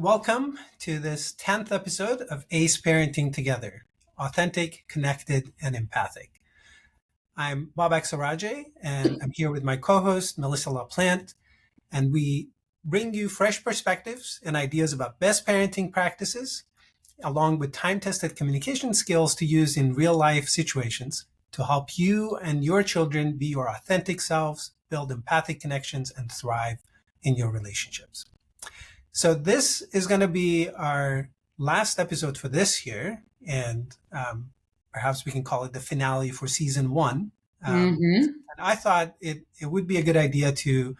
Welcome to this 10th episode of ACE Parenting Together, Authentic, Connected, and Empathic. I'm 𝗂𝘂𝘁𝗵𝗶, and I'm here with my co-host, Melissa LaPlante, and we bring you fresh perspectives and ideas about best parenting practices, along with time-tested communication skills to use in real-life situations to help you and your children be your authentic selves, build empathic connections, and thrive in your relationships. So this is going to be our last episode for this year, and perhaps we can call it the finale for season 1. And I thought it would be a good idea to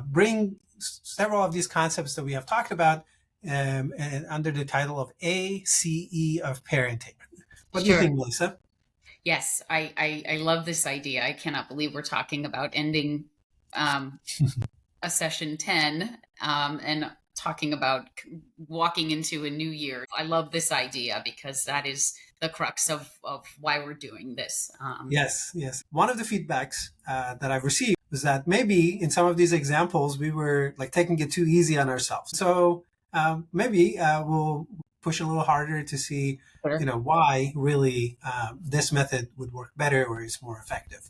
bring several of these concepts that we have talked about and under the title of 𝗂𝘂𝗵𝗶 of parenting. What do you think, Melissa? Yes, I love this idea. I cannot believe we're talking about ending a session 10 and talking about walking into a new year. I love this idea because that is the crux of why we're doing this. Yes. One of the feedbacks that I've received was that maybe in some of these examples, we were like taking it too easy on ourselves. So maybe we'll push a little harder to see, why really this method would work better or is more effective.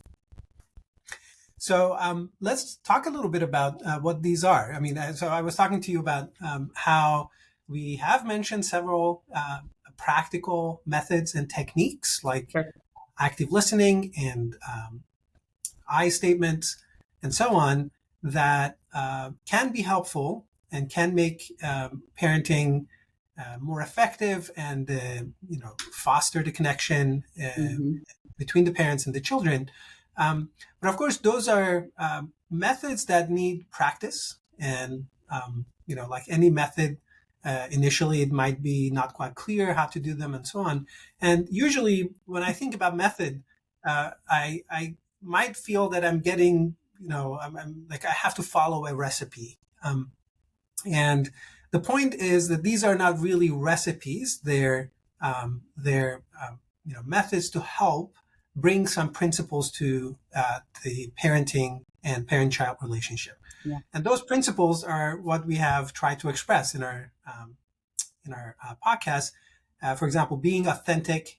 So let's talk a little bit about what these are. So I was talking to you about how we have mentioned several practical methods and techniques like active listening and I statements and so on that can be helpful and can make parenting more effective and foster the connection between the parents and the children. But of course, those are methods that need practice. And, like any method, initially it might be not quite clear how to do them and so on. And usually when I think about method, I might feel that I'm getting, I'm like I have to follow a recipe. And the point is that these are not really recipes. They're methods to help bring some principles to the parenting and parent-child relationship. Yeah. And those principles are what we have tried to express in our podcast. For example, being authentic,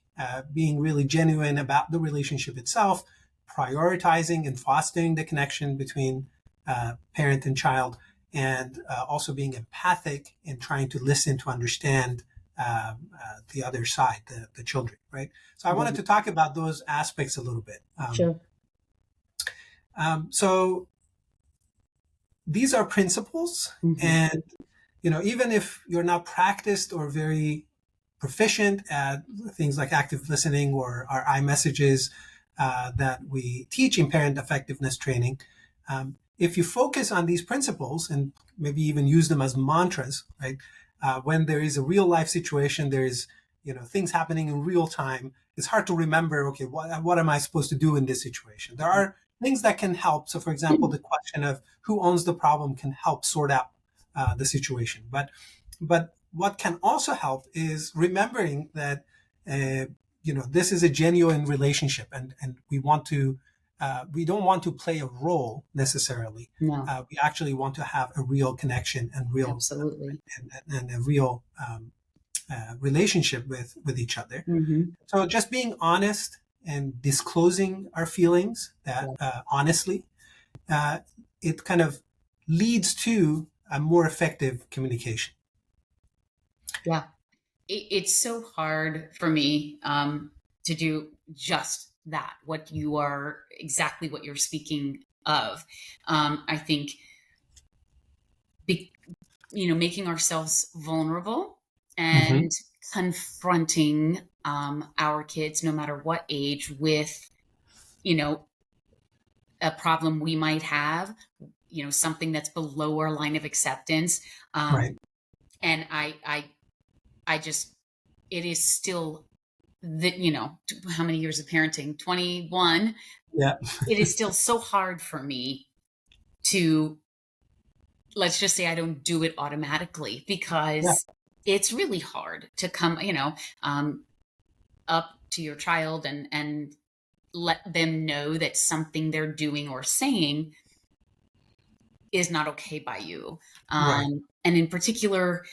being really genuine about the relationship itself, prioritizing and fostering the connection between parent and child, and also being empathic and trying to listen to understand the other side, the children, right? So I wanted to talk about those aspects a little bit. Sure. So these are principles, and even if you're not practiced or very proficient at things like active listening or our iMessages that we teach in parent effectiveness training, if you focus on these principles and maybe even use them as mantras, right? When there is a real life situation, there is, things happening in real time. It's hard to remember, okay, what am I supposed to do in this situation? There are things that can help. So for example, the question of who owns the problem can help sort out the situation. But what can also help is remembering that, this is a genuine relationship and we want to, we don't want to play a role necessarily. No. We actually want to have a real connection and real, absolutely, and a real relationship with each other. So just being honest and disclosing our feelings that honestly, it kind of leads to a more effective communication. Yeah, it's so hard for me to do just that, exactly what you're speaking of. I think, making ourselves vulnerable and confronting our kids, no matter what age, with, a problem we might have, something that's below our line of acceptance. Right. And I just, it is still that, how many years of parenting? 21. Yeah. It is still so hard for me to, let's just say I don't do it automatically because it's really hard to come, up to your child and let them know that something they're doing or saying is not okay by you. Right. And in particular,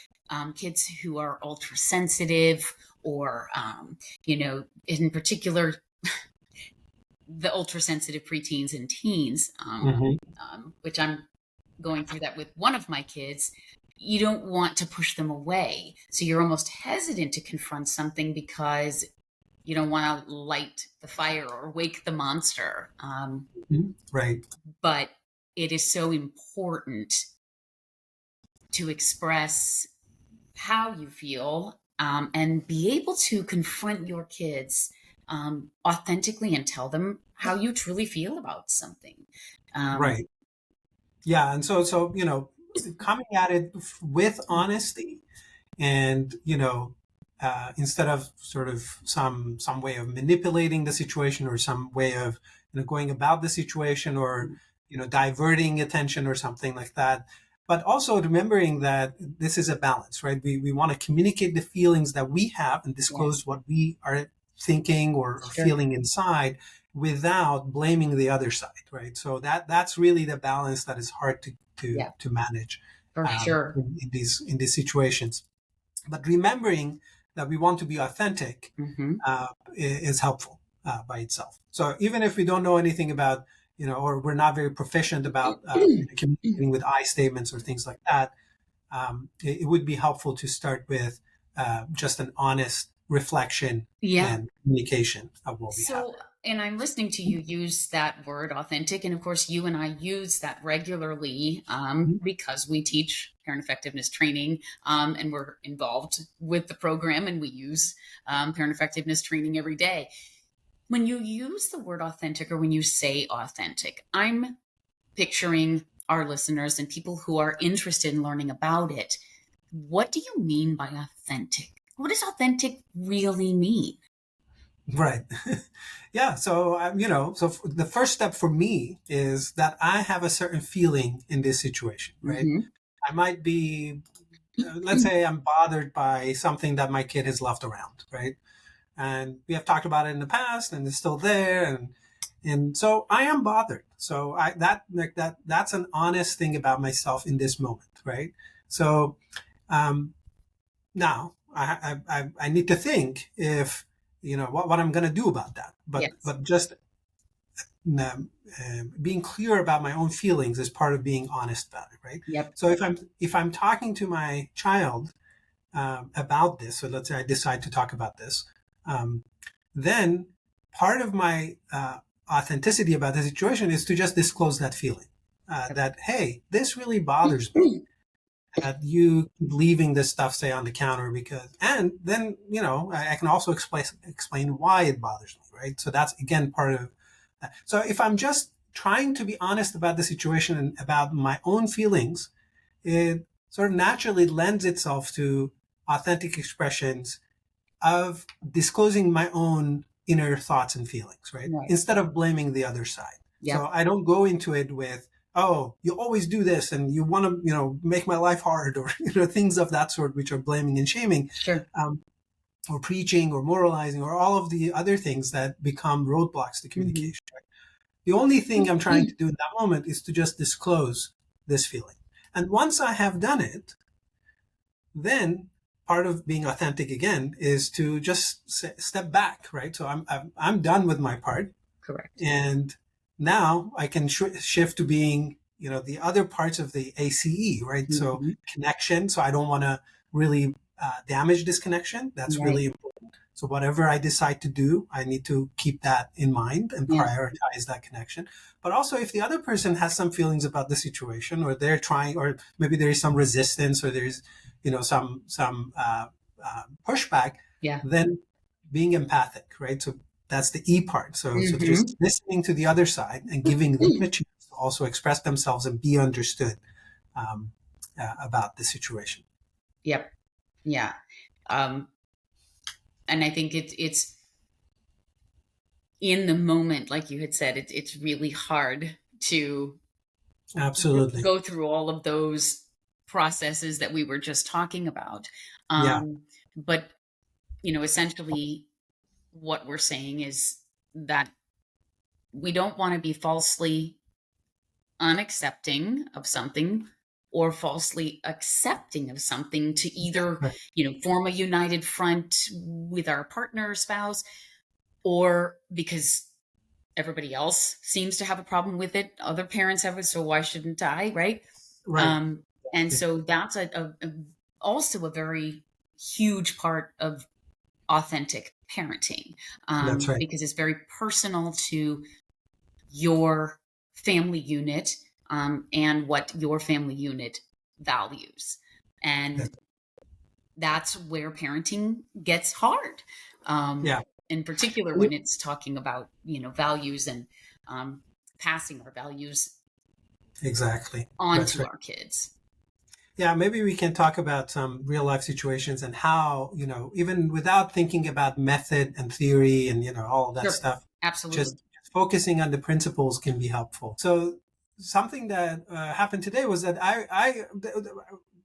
kids who are ultra sensitive, or in particular, the ultra sensitive preteens and teens, which I'm going through that with one of my kids. You don't want to push them away, so you're almost hesitant to confront something because you don't want to light the fire or wake the monster. Right. But it is so important to express how you feel, and be able to confront your kids authentically and tell them how you truly feel about something. Right. Yeah. And so, coming at it with honesty, and, instead of sort of some way of manipulating the situation, or some way of, going about the situation, or, diverting attention or something like that. But also remembering that this is a balance, right? We want to communicate the feelings that we have and disclose what we are thinking or feeling inside, without blaming the other side, right? So that's really the balance that is hard to manage For sure. in these situations. But remembering that we want to be authentic is helpful by itself. So even if we don't know anything about, or we're not very proficient about communicating with I statements or things like that, it would be helpful to start with just an honest reflection and communication of what we have. And I'm listening to you use that word authentic. And of course, you and I use that regularly because we teach parent effectiveness training, and we're involved with the program, and we use parent effectiveness training every day. When you use the word authentic, or when you say authentic, I'm picturing our listeners and people who are interested in learning about it. What do you mean by authentic? What does authentic really mean? Right. Yeah. So, the first step for me is that I have a certain feeling in this situation, right? I might be, let's say I'm bothered by something that my kid has left around, right? And we have talked about it in the past, and it's still there. And so I am bothered. So that's an honest thing about myself in this moment, right? So, now I need to think if, what I'm going to do about that. But just being clear about my own feelings is part of being honest about it, right? So if I'm talking to my child about this, so let's say I decide to talk about this, then part of my authenticity about the situation is to just disclose that feeling, that, hey, this really bothers me, that you keep leaving this stuff, say, on the counter, and then, I can also explain why it bothers me, right? So that's, again, part of that. So if I'm just trying to be honest about the situation and about my own feelings, it sort of naturally lends itself to authentic expressions of disclosing my own inner thoughts and feelings, right? Instead of blaming the other side. So I don't go into it with, oh, you always do this and you want to, make my life hard, or, things of that sort, which are blaming and shaming, or preaching or moralizing, or all of the other things that become roadblocks to communication. The only thing I'm trying to do in that moment is to just disclose this feeling. And once I have done it, then part of being authentic again is to just step back, right? So I'm done with my part. Correct. And now I can shift to being, the other parts of the ACE, right? So connection. So I don't want to really damage this connection. That's really important. So whatever I decide to do, I need to keep that in mind and prioritize that connection. But also, if the other person has some feelings about the situation, or they're trying, or maybe there is some resistance, or there's, some pushback, then being empathic, right? So that's the E part. So just listening to the other side and giving them a chance to also express themselves and be understood about the situation. Yep. Yeah. And I think it's in the moment, like you had said, it's really hard to absolutely go through all of those processes that we were just talking about. But, essentially what we're saying is that we don't want to be falsely unaccepting of something or falsely accepting of something to either, Right. Form a united front with our partner or spouse, or because everybody else seems to have a problem with it. Other parents have it, so why shouldn't I, right? Right. And so that's also a very huge part of authentic parenting, That's right. because it's very personal to your family unit, and what your family unit values. And that's where parenting gets hard. Yeah. In particular, when it's talking about, values and passing our values Exactly. That's onto right. our kids. Yeah, maybe we can talk about some real life situations and how, even without thinking about method and theory and, all of that Sure. stuff, Absolutely. just focusing on the principles can be helpful. So something that happened today was that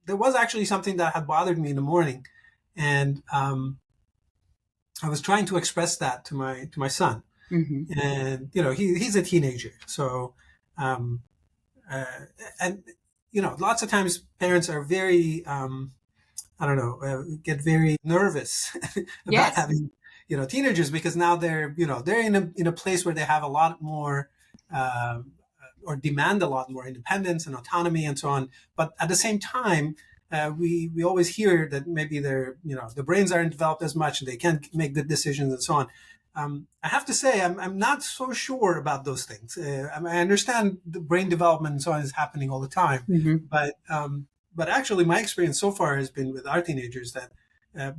there was actually something that had bothered me in the morning. And I was trying to express that to my son. Mm-hmm. And, he's a teenager. So, uh, and, lots of times parents are very, I don't know, get very nervous about Yes. having, teenagers, because now they're in a place where they have a lot more, or demand a lot more independence and autonomy and so on. But at the same time, we always hear that maybe their brains aren't developed as much and they can't make good decisions and so on. I have to say, I'm not so sure about those things. I understand the brain development and so on is happening all the time, Mm-hmm. but actually, my experience so far has been with our teenagers that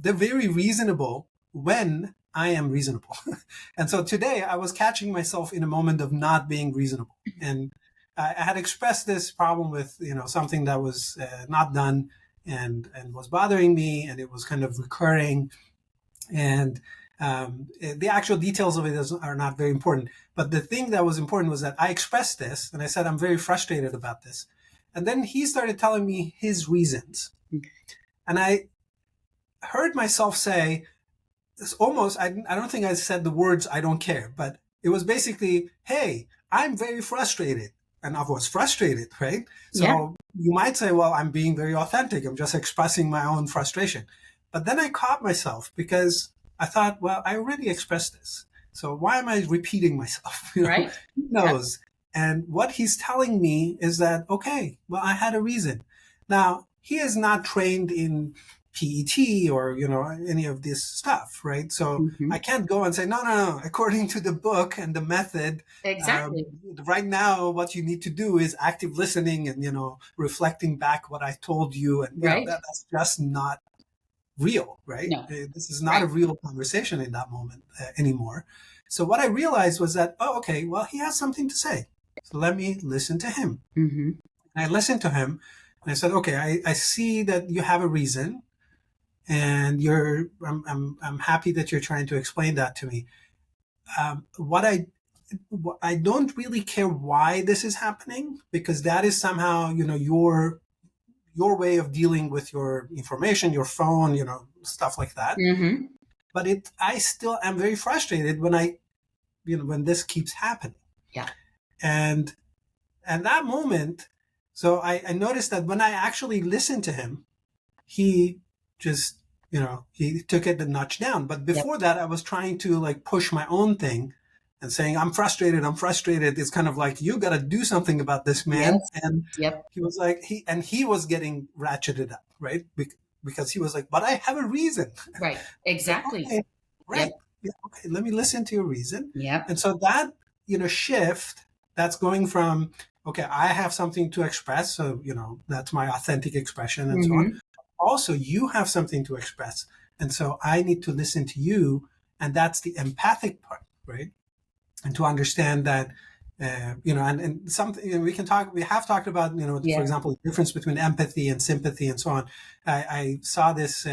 they're very reasonable when I am reasonable. And so today, I was catching myself in a moment of not being reasonable, and I had expressed this problem with something that was not done and was bothering me, and it was kind of recurring. And the actual details of it are not very important. But the thing that was important was that I expressed this and I said, I'm very frustrated about this. And then he started telling me his reasons. Okay. And I heard myself say, it's almost, I don't think I said the words, I don't care, but it was basically, hey, I'm very frustrated. And I was frustrated, right? So Yeah. you might say, well, I'm being very authentic. I'm just expressing my own frustration. But then I caught myself because I thought, well, I already expressed this. So why am I repeating myself? Right. Who knows? Yeah. And what he's telling me is that, okay, well, I had a reason. Now, he is not trained in PET or, any of this stuff, right? So Mm-hmm. I can't go and say, no, according to the book and the method, Exactly. right now, what you need to do is active listening and, reflecting back what I told you. And, Right. that's just not real, right? No. This is not a real conversation in that moment anymore. So what I realized was that, oh, okay, well, he has something to say. So let me listen to him. Mm-hmm. And I listened to him and I said, okay, I see that you have a reason. And I'm happy that you're trying to explain that to me. I don't really care why this is happening, because that is somehow, your way of dealing with your information, your phone, stuff like that. Mm-hmm. But I still am very frustrated when this keeps happening. Yeah. And that moment, so I noticed that when I actually listened to him, he just, he took it a notch down. But before that, I was trying to push my own thing and saying, I'm frustrated. It's kind of like, you got to do something about this, man. Yes. And Yep. he was like, he was getting ratcheted up, right? Because he was like, but I have a reason. Right. Exactly. Like, okay, right. Yep. Yeah, okay, let me listen to your reason. Yep. And so that, shift, that's going from, okay, I have something to express. So, that's my authentic expression and so on. Also, you have something to express. And so I need to listen to you. And that's the empathic part, right? And to understand that, and something we have talked about, for example, the difference between empathy and sympathy and so on. I saw this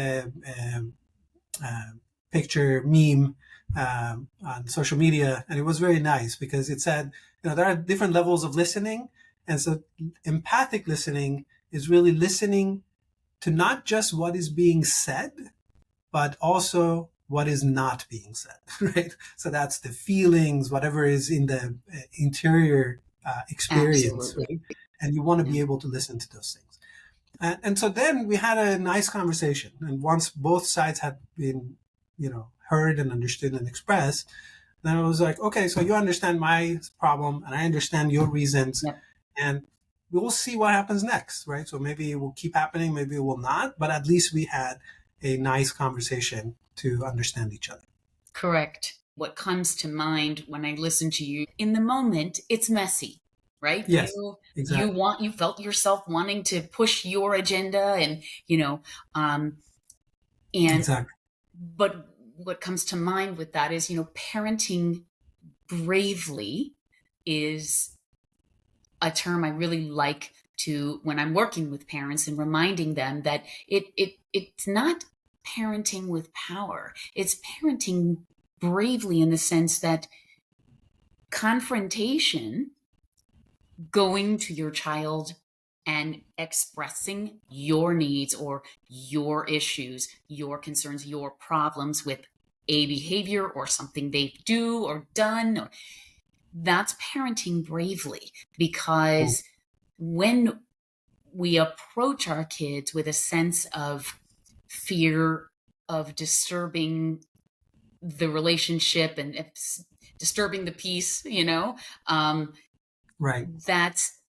picture meme on social media, and it was very nice because it said, there are different levels of listening. And so empathic listening is really listening to not just what is being said, but also what is not being said, right? So that's the feelings, whatever is in the interior experience, right? And you want to be able to listen to those things. And so then we had a nice conversation. And once both sides had been, heard and understood and expressed, then it was like, okay, so you understand my problem and I understand your reasons. Yep. And we will see what happens next, right? So maybe it will keep happening, maybe it will not, but at least we had a nice conversation to understand each other. Correct. What comes to mind when I listen to you in the moment, it's messy, right? Yes, exactly. You felt yourself wanting to push your agenda and, and, Exactly. but what comes to mind with that is, parenting bravely is a term I really like to when I'm working with parents and reminding them that it's not parenting with power. It's parenting bravely in the sense that confrontation, going to your child and expressing your needs or your issues, your concerns, your problems with a behavior or something they do or done, that's parenting bravely, because when we approach our kids with a sense of fear of disturbing the relationship and disturbing the peace, Right. that's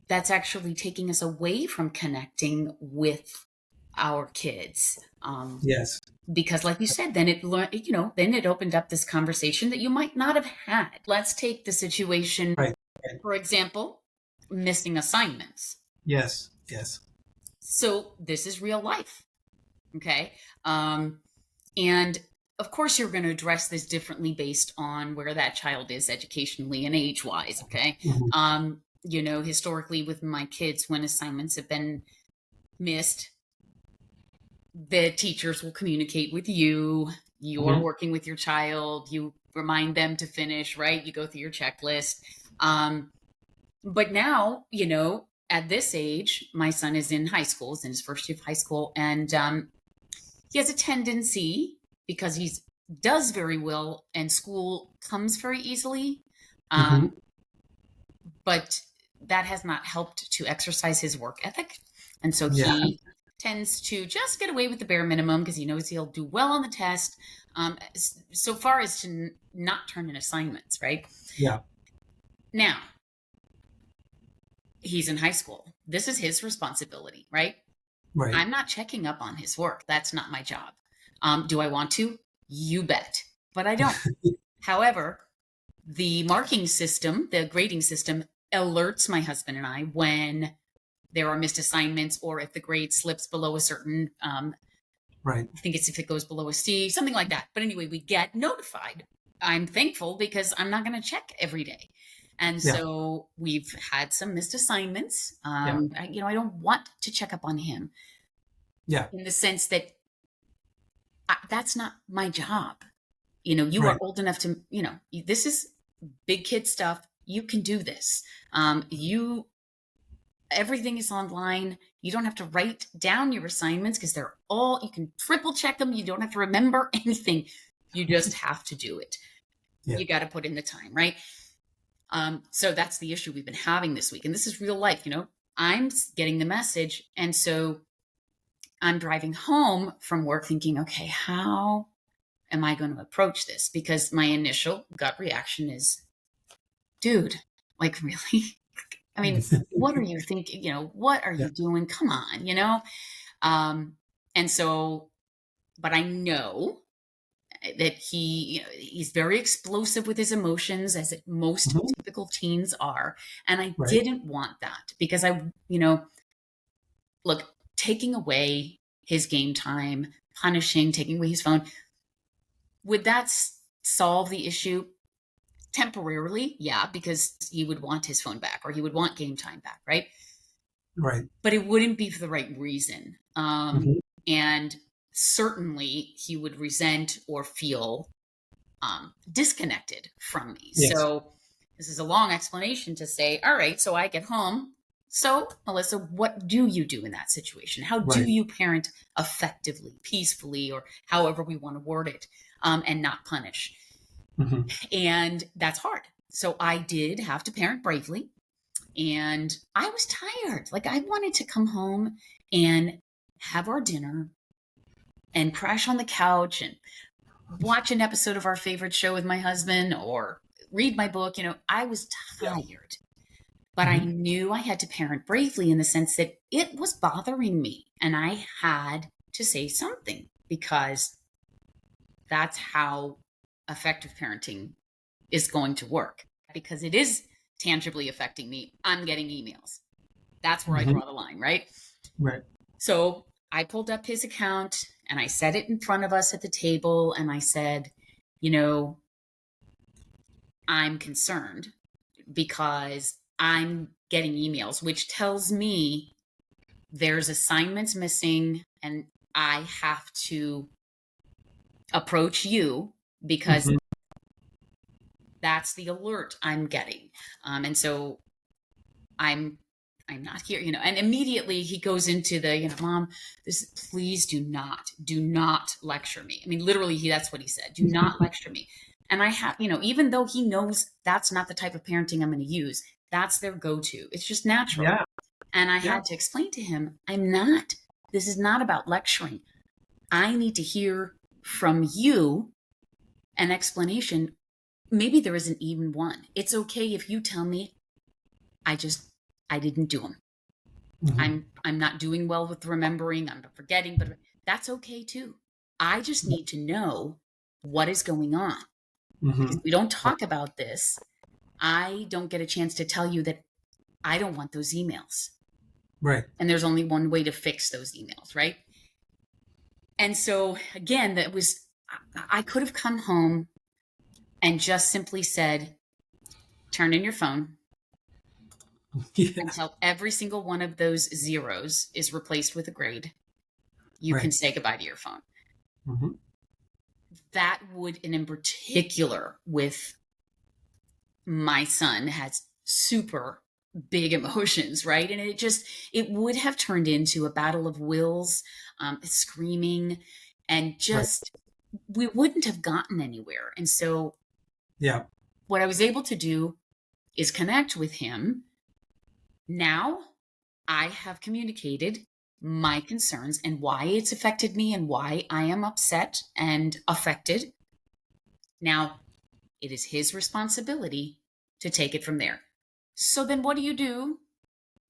actually taking us away from connecting with our kids. Yes. Because like you said, then it opened up this conversation that you might not have had. Let's take the situation, Right. for example, missing assignments. Yes. Yes. So this is real life. Okay. And of course, you're going to address this differently based on where that child is educationally and age wise. Okay. Mm-hmm. Historically with my kids, when assignments have been missed, the teachers will communicate with you. You're Mm-hmm. working with your child. You remind them to finish, right? You go through your checklist. But now, at this age, my son is in high school, is in his first year of high school. And he has a tendency, because he does very well and school comes very easily. Mm-hmm. But that has not helped to exercise his work ethic. And so Yeah. he tends to just get away with the bare minimum because he knows he'll do well on the test, so far as to not turn in assignments, right? Yeah. Now, he's in high school. This is his responsibility, right? Right. I'm not checking up on his work. That's not my job. Do I want to? You bet. But I don't. However, the marking system, the grading system, alerts my husband and I when there are missed assignments or if the grade slips below a certain, right. I think it's if it goes below a C, something like that. But anyway, we get notified. I'm thankful because I'm not going to check every day. And so we've had some missed assignments. I don't want to check up on him. Yeah. In the sense that that's not my job. You Right. are old enough to, this is big kid stuff. You can do this. Everything is online. You don't have to write down your assignments because you can triple check them. You don't have to remember anything. You just have to do it. Yeah. You got to put in the time, right? So that's the issue we've been having this week. And this is real life, I'm getting the message. And so I'm driving home from work thinking, okay, how am I going to approach this? Because my initial gut reaction is, dude, like, really? I mean, what are you thinking? What are you doing? Come on, and so, but I know that he's very explosive with his emotions, as most typical teens are. And I didn't want that because look, taking away his game time, taking away his phone, would that solve the issue? Temporarily, yeah, because he would want his phone back or he would want game time back, right? Right. But it wouldn't be for the right reason. And certainly he would resent or feel disconnected from me. Yes. So this is a long explanation to say, all right, so I get home. So, Melissa, what do you do in that situation? How do you parent effectively, peacefully, or however we want to word it, and not punish? And that's hard. So I did have to parent bravely. And I was tired. Like, I wanted to come home and have our dinner and crash on the couch and watch an episode of our favorite show with my husband or read my book. I was tired, but I knew I had to parent bravely in the sense that it was bothering me and I had to say something, because that's how effective parenting is going to work, because it is tangibly affecting me. I'm getting emails. That's where I draw the line, right? Right. So I pulled up his account and I set it in front of us at the table. And I said, I'm concerned because I'm getting emails, which tells me there's assignments missing and I have to approach you because that's the alert I'm getting. And so I'm not here, and immediately he goes into the, Mom, please do not lecture me. I mean, literally that's what he said. Do not lecture me. And I have, even though he knows that's not the type of parenting I'm going to use, that's their go-to. It's just natural. Yeah. And I had to explain to him, this is not about lecturing. I need to hear from you an explanation. Maybe there isn't even one. It's okay if you tell me I didn't do them. I'm not doing well with remembering. I'm forgetting, but that's okay too. I just need to know what is going on. If we don't talk about this, I don't get a chance to tell you that I don't want those emails. Right. And there's only one way to fix those emails, right? And so again, I could have come home and just simply said, turn in your phone until every single one of those zeros is replaced with a grade. You can say goodbye to your phone. That would, and in particular with my son, has super big emotions, right? And it would have turned into a battle of wills, screaming, and just, we wouldn't have gotten anywhere. And so what I was able to do is connect with him. Now I have communicated my concerns and why it's affected me and why I am upset and affected. Now it is his responsibility to take it from there. So then what do you do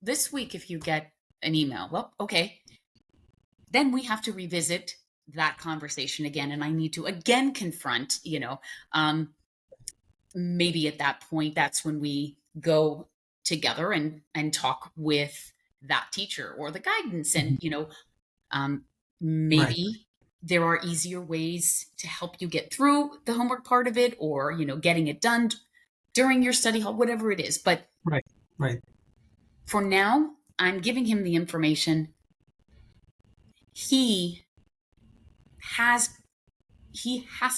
this week if you get an email? Well, okay. Then we have to revisit that conversation again. And I need to again confront, maybe at that point, that's when we go together and talk with that teacher or the guidance. And, maybe there are easier ways to help you get through the homework part of it, or, getting it done during your study hall, whatever it is. But for now, I'm giving him the information. He has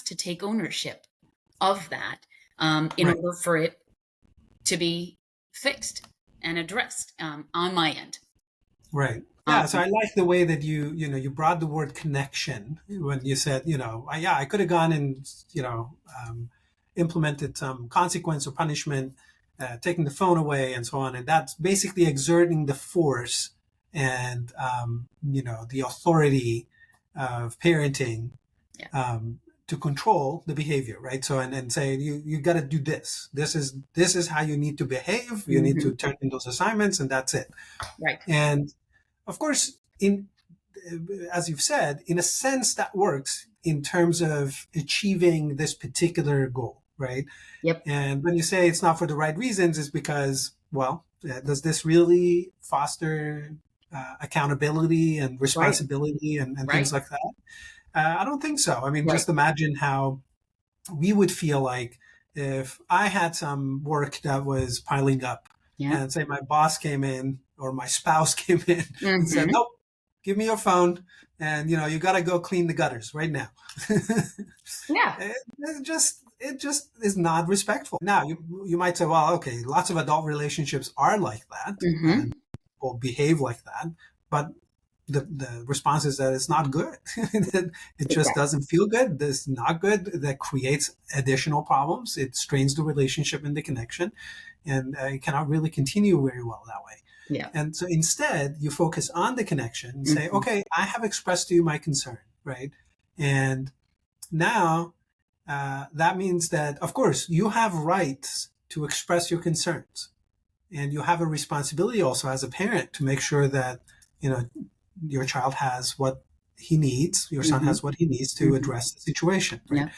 to take ownership of that in order for it to be fixed and addressed on my end. Right. Yeah. So I like the way that you brought the word connection when you said, I could have gone and, implemented some consequence or punishment, taking the phone away and so on. And that's basically exerting the force and, the authority of parenting to control the behavior, right? So, and say, you got to do this. This is how you need to behave. You need to turn in those assignments, and that's it. Right. And of course, as you've said, in a sense that works in terms of achieving this particular goal, right? Yep. And when you say it's not for the right reasons, it's because, well, does this really foster accountability and responsibility and things like that? I don't think so. I mean, just imagine how we would feel like if I had some work that was piling up and say my boss came in or my spouse came in and said, nope, give me your phone and, you got to go clean the gutters right now. It just is not respectful. Now, you might say, well, okay, lots of adult relationships are like that and people behave like that, but the response is that it's not good. It just doesn't feel good. This is not good. That creates additional problems. It strains the relationship and the connection. and it cannot really continue very well that way. Yeah. And so instead, you focus on the connection and say, okay, I have expressed to you my concern, right? And now that means that, of course, you have rights to express your concerns. And you have a responsibility also as a parent to make sure that, your child has what he needs, your son has what he needs to address the situation, right? Yeah.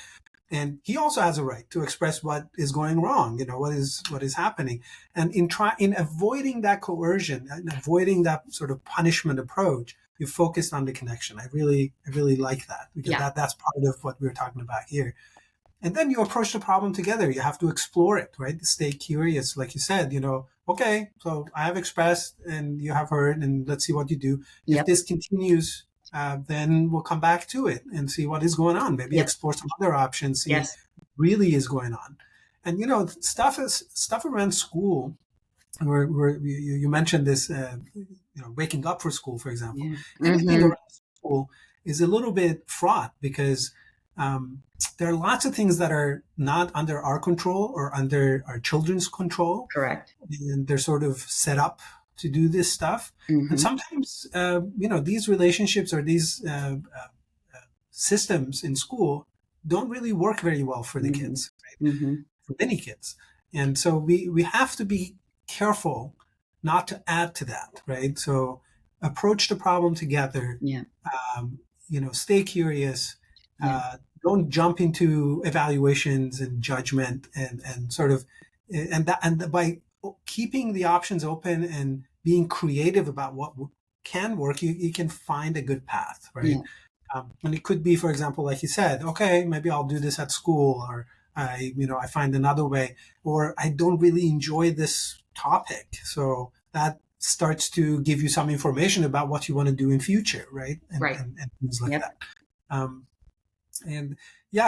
And he also has a right to express what is going wrong, what is happening. And in avoiding that coercion and avoiding that sort of punishment approach, you focused on the connection. I really like that, because that's part of what we're talking about here. And then you approach the problem together. You have to explore it, right? Stay curious, like you said, okay, so I have expressed and you have heard, and let's see what you do. If this continues, then we'll come back to it and see what is going on. Maybe explore some other options, see what really is going on. And, stuff around school, where you mentioned this, waking up for school, for example. Anything around school is a little bit fraught, because there are lots of things that are not under our control or under our children's control. Correct. And they're sort of set up to do this stuff. And sometimes, these relationships or these systems in school don't really work very well for the kids, right? For many kids. And so we have to be careful not to add to that, right? So approach the problem together. Stay curious. Don't jump into evaluations and judgment and sort of, and by keeping the options open and being creative about what can work, you can find a good path, right? And it could be, for example, like you said, okay, maybe I'll do this at school, or I find another way, or I don't really enjoy this topic. So that starts to give you some information about what you want to do in future, right? And things like that. And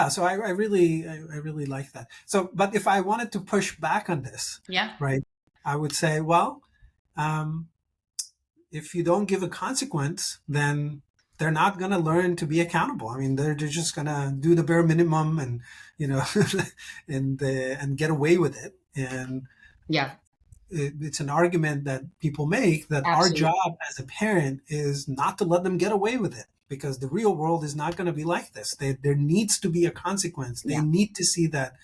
so I really like that. So, but if I wanted to push back on this, right, I would say, well, if you don't give a consequence, then they're not going to learn to be accountable. I mean, they're just going to do the bare minimum and, and get away with it. And it's an argument that people make that our job as a parent is not to let them get away with it, because the real world is not going to be like this. There needs to be a consequence. They need to see that,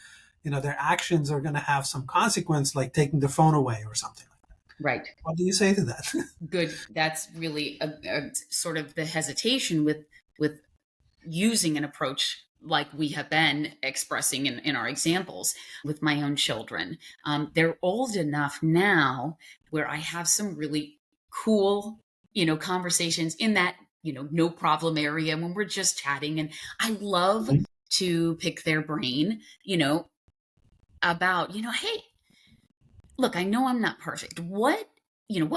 their actions are going to have some consequence, like taking the phone away or something like that. Right. What do you say to that? Good. That's really a sort of the hesitation with using an approach like we have been expressing in our examples with my own children. They're old enough now where I have some really cool, conversations in that, no problem area when we're just chatting. And I love to pick their brain, about, hey, look, I know I'm not perfect. What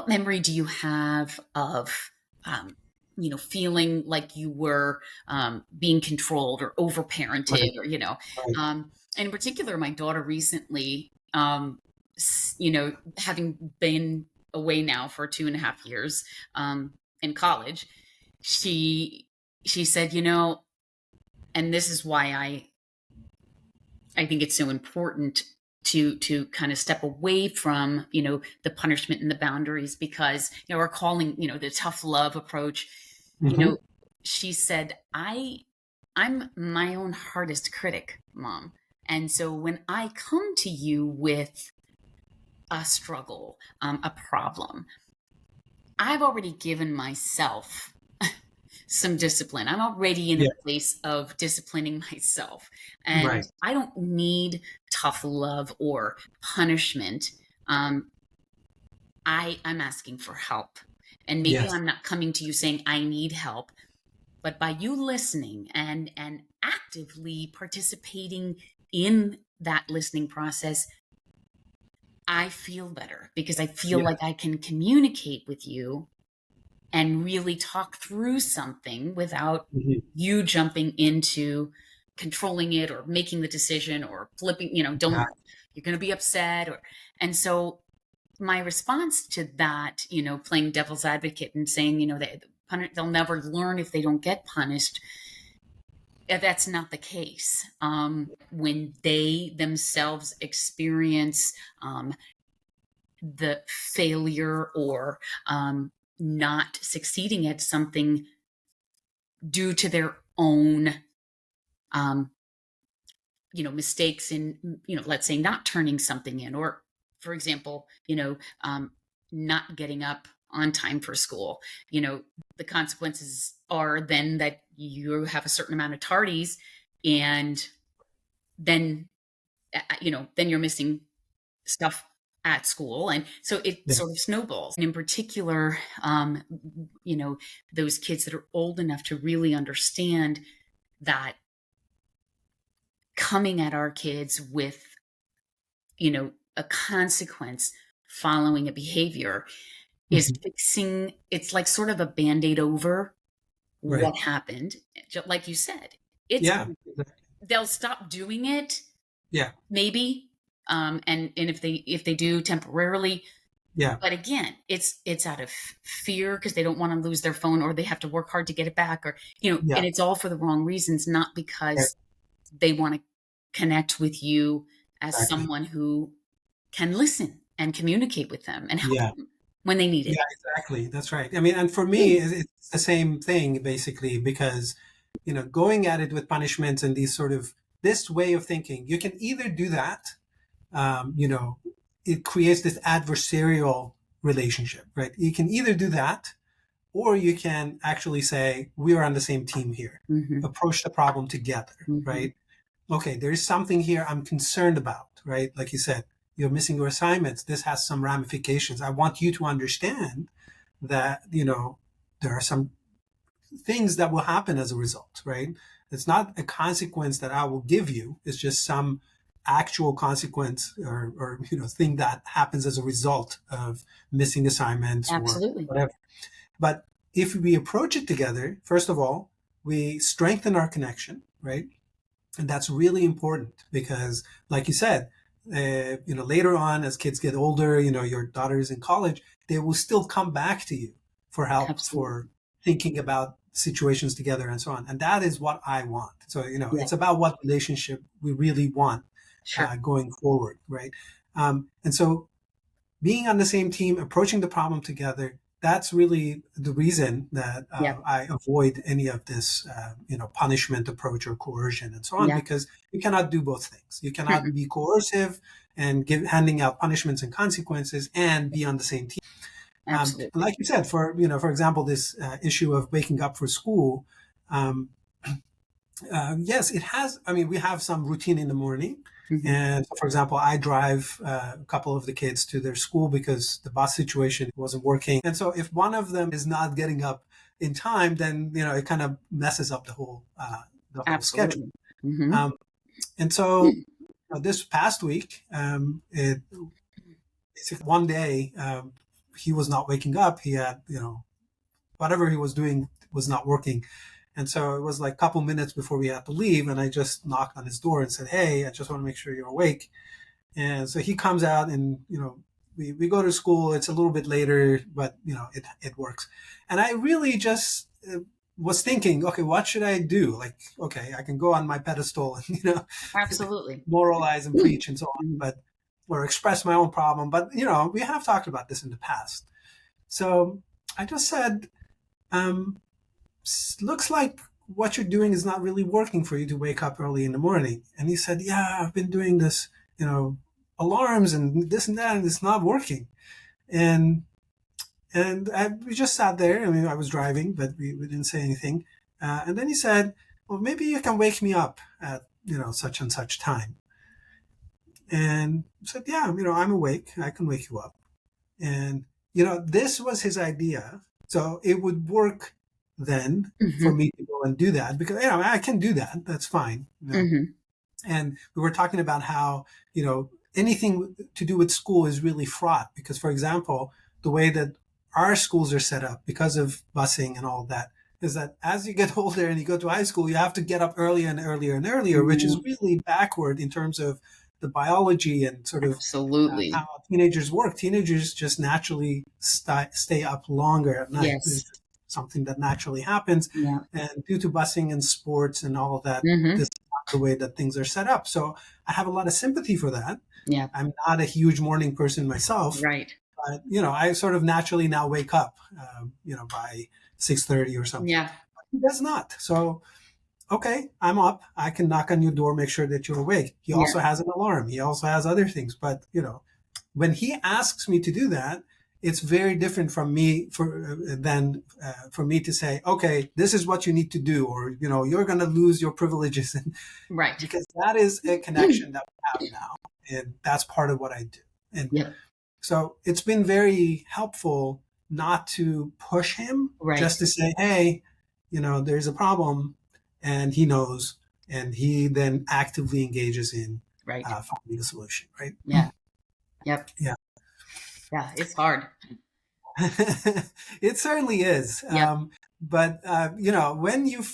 memory do you have of, feeling like you were being controlled or overparented, or, and in particular, my daughter recently, having been away now for 2.5 years in college, she said, and this is why I think it's so important to kind of step away from, the punishment and the boundaries, because, we're calling, the tough love approach. She said, I'm my own hardest critic, Mom. And so when I come to you with a struggle, a problem, I've already given myself some discipline. I'm already in a place of disciplining myself. And I don't need tough love or punishment. I'm asking for help. And maybe I'm not coming to you saying I need help, but by you listening and actively participating in that listening process, I feel better, because I feel like I can communicate with you and really talk through something without you jumping into controlling it or making the decision or flipping, you're going to be upset. And so my response to that, playing devil's advocate and saying, they'll never learn if they don't get punished. That's not the case. When they themselves experience the failure or not succeeding at something due to their own mistakes in, let's say not turning something in, or for example, not getting up on time for school. The consequences are then that you have a certain amount of tardies, and then, then you're missing stuff at school. And so it sort of snowballs. And in particular, those kids that are old enough to really understand that coming at our kids with, a consequence following a behavior is fixing, it's like sort of a Band-Aid over what happened. Like you said, they'll stop doing it. Yeah. Maybe. And if they do temporarily, but again, it's out of fear because they don't want to lose their phone, or they have to work hard to get it back, or, and it's all for the wrong reasons, not because they want to connect with you as someone who can listen and communicate with them and help them when they need it. Yeah, exactly. That's right. I mean, and for me, it's the same thing basically, because, going at it with punishments and this way of thinking, you can either do that, it creates this adversarial relationship, right? You can either do that, or you can actually say, we are on the same team here, approach the problem together, right? Okay, there is something here I'm concerned about, right? Like you said, you're missing your assignments. This has some ramifications. I want you to understand that, there are some things that will happen as a result, right? It's not a consequence that I will give you. It's just some actual consequence or thing that happens as a result of missing assignments or whatever. But if we approach it together, first of all, we strengthen our connection, right? And that's really important because, like you said, later on as kids get older, your daughter is in college, they will still come back to you for help, for thinking about situations together and so on. And that is what I want. So, it's about what relationship we really want going forward, right? And so being on the same team, approaching the problem together, that's really the reason that I avoid any of this, punishment approach or coercion and so on, because you cannot do both things. You cannot be coercive and handing out punishments and consequences and be on the same team. Like you said, for example, this issue of waking up for school, yes, it has. I mean, we have some routine in the morning. And for example, I drive a couple of the kids to their school because the bus situation wasn't working. And so if one of them is not getting up in time, then, it kind of messes up the whole schedule. And so this past week, one day, he was not waking up. He had, whatever he was doing was not working. And so it was like a couple minutes before we had to leave. And I just knocked on his door and said, hey, I just want to make sure you're awake. And so he comes out and, we go to school. It's a little bit later, but, it works. And I really just was thinking, okay, what should I do? Like, okay, I can go on my pedestal and, absolutely moralize and preach and so on, or express my own problem. But, we have talked about this in the past. So I just said, looks like what you're doing is not really working for you to wake up early in the morning. And he said, yeah, I've been doing this, alarms and this and that, and it's not working. And we just sat there. I mean, I was driving, but we didn't say anything. And then he said, well, maybe you can wake me up at, such and such time. And I said, yeah, I'm awake. I can wake you up. And, this was his idea. So it would work then for me to go and do that because, I can do that. That's fine. And we were talking about how, anything to do with school is really fraught because, for example, the way that our schools are set up because of busing and all that is that as you get older and you go to high school, you have to get up earlier and earlier and earlier, which is really backward in terms of the biology and sort of how teenagers work. Teenagers just naturally stay up longer at night. Yes. Something that naturally happens. And due to busing and sports and all of that, this is not the way that things are set up. So I have a lot of sympathy for that. Yeah. I'm not a huge morning person myself. Right. But, I sort of naturally now wake up, by 6:30 or something. Yeah. But he does not. So, okay, I'm up. I can knock on your door, make sure that you're awake. He also has an alarm. He also has other things. But, when he asks me to do that, it's very different from me than for me to say, okay, this is what you need to do, or, you're going to lose your privileges. Right. Because that is a connection that we have now. And that's part of what I do. And so it's been very helpful not to push him, just to say, hey, there's a problem, and he knows, and he then actively engages in finding a solution, right? Yeah. Yep. Yeah. Yeah, it's hard. It certainly is. Yep. But when you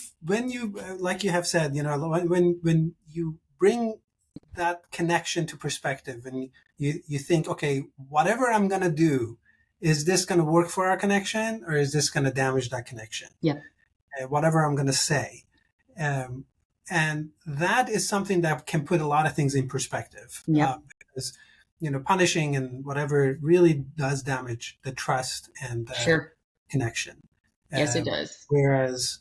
like you have said, when you bring that connection to perspective, and you think, okay, whatever I'm going to do, is this going to work for our connection, or is this going to damage that connection? Yeah. Whatever I'm going to say. And that is something that can put a lot of things in perspective. Yeah. Because, punishing and whatever really does damage the trust and the connection. Yes, it does. Whereas,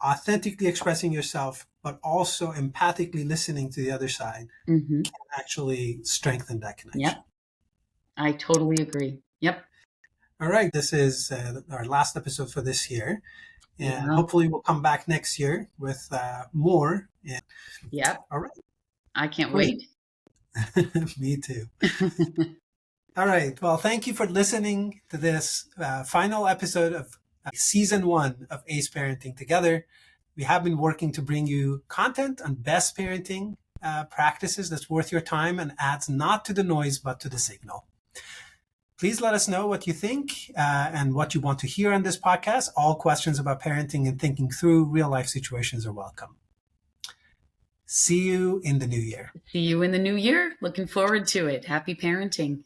authentically expressing yourself, but also empathically listening to the other side can actually strengthen that connection. Yep. I totally agree. Yep. All right. This is our last episode for this year. And hopefully we'll come back next year with more. Yep. All right. I can't wait. Me too. All right. Well, thank you for listening to this final episode of season 1 of Ace Parenting Together. We have been working to bring you content on best parenting practices that's worth your time and adds not to the noise, but to the signal. Please let us know what you think and what you want to hear on this podcast. All questions about parenting and thinking through real life situations are welcome. See you in the new year. See you in the new year. Looking forward to it. Happy parenting.